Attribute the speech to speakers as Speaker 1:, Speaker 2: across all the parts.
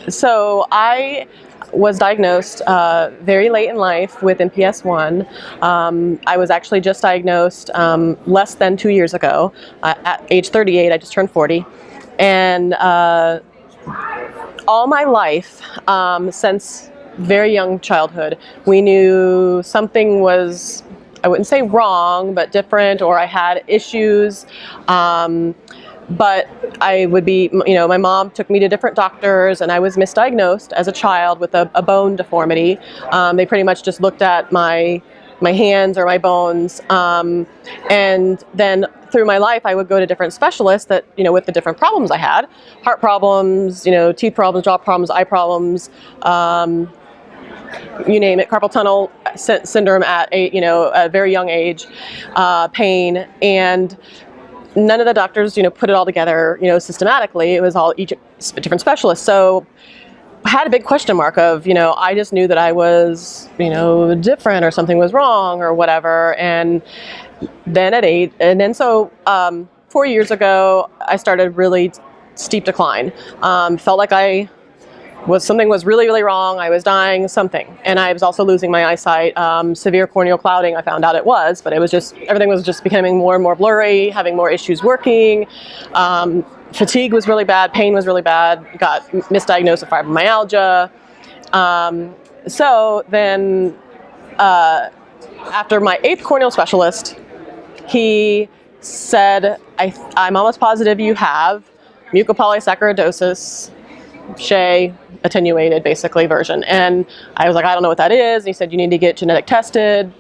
Speaker 1: So I was diagnosed very late in life with MPS I. I was actually just diagnosed less than 2 years ago. At age 38, I just turned 40. And all my life, since very young childhood, we knew something was, I wouldn't say wrong, but different, or I had issues. But I would be, my mom took me to different doctors, and I was misdiagnosed as a child with a bone deformity. They pretty much just looked at my hands or my bones, and then through my life I would go to different specialists that, with the different problems I had, heart problems, teeth problems, jaw problems, eye problems, you name it, carpal tunnel syndrome at a very young age, pain, and none of the doctors, put it all together, systematically. It was all each different specialist. So I had a big question mark of, I just knew that I was, different, or something was wrong or whatever. And then so 4 years ago, I started really steep decline. Felt like something was really, really wrong. I was dying, something. And I was also losing my eyesight. Severe corneal clouding, I found out it was, but everything was just becoming more and more blurry, having more issues working. Fatigue was really bad, pain was really bad, got misdiagnosed with fibromyalgia. So then, after my 8th corneal specialist, he said, I'm almost positive you have Mucopolysaccharidosis I, attenuated basically version. And I was like, I don't know what that is. And he said, you need to get genetic tested.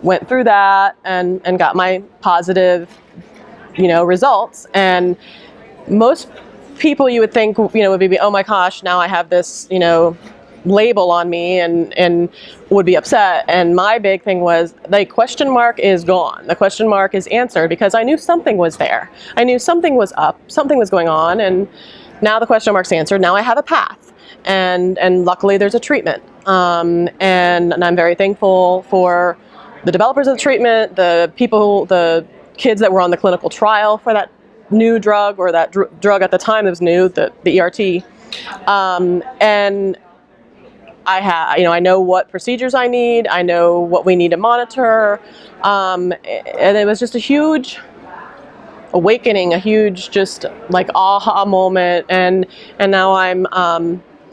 Speaker 1: Went through that and got my positive, results. And most people you would think, would be, oh my gosh, now I have this, label on me, and would be upset. And my big thing was, the question mark is gone. The question mark is answered, because I knew something was there. I knew something was up, something was going on, and now the question mark's answered. Now I have a path, and luckily there's a treatment. And I'm very thankful for the developers of the treatment, the kids that were on the clinical trial for that new drug, or that drug at the time that was new, the ERT. And I know what procedures I need. I know what we need to monitor. And it was just a huge awakening, a huge just like aha moment, and now I'm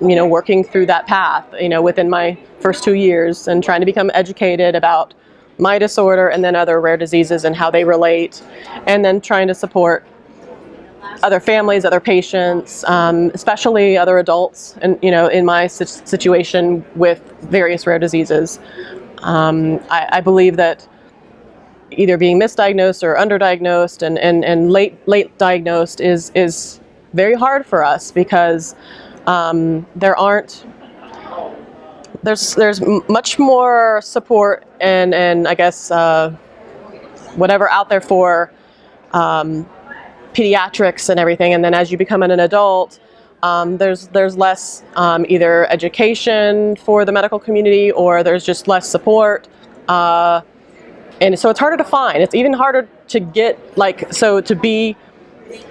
Speaker 1: working through that path, within my first 2 years, and trying to become educated about my disorder and then other rare diseases and how they relate, and then trying to support other families, other patients, especially other adults, and in my situation with various rare diseases. I believe that either being misdiagnosed or underdiagnosed and late diagnosed is very hard for us, because there's much more support and I guess whatever out there for pediatrics and everything. And then as you become an adult, there's less either education for the medical community, or there's just less support. And so it's harder to find. It's even harder to get, to be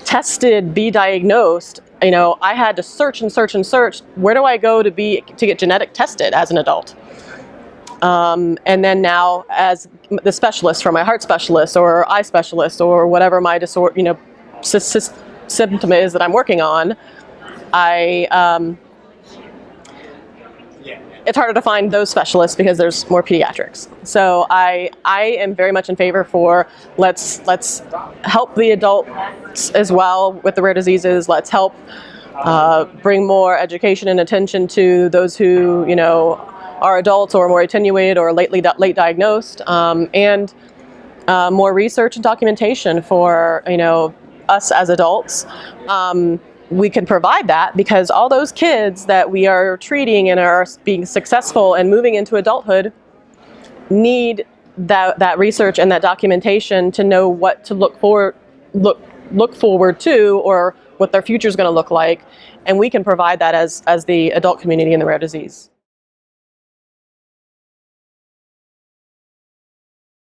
Speaker 1: tested, be diagnosed. I had to search and search and search. Where do I go to get genetic tested as an adult? And then now, as the specialist, for my heart specialist or eye specialist or whatever my disorder, symptom is that I'm working on, it's harder to find those specialists because there's more pediatrics. So I am very much in favor for let's help the adults as well with the rare diseases. Let's help bring more education and attention to those who are adults or more attenuated or late diagnosed, and more research and documentation for us as adults. We can provide that, because all those kids that we are treating and are being successful and moving into adulthood need that research and that documentation to know what to look forward to, or what their future is going to look like. And we can provide that as the adult community in the rare disease.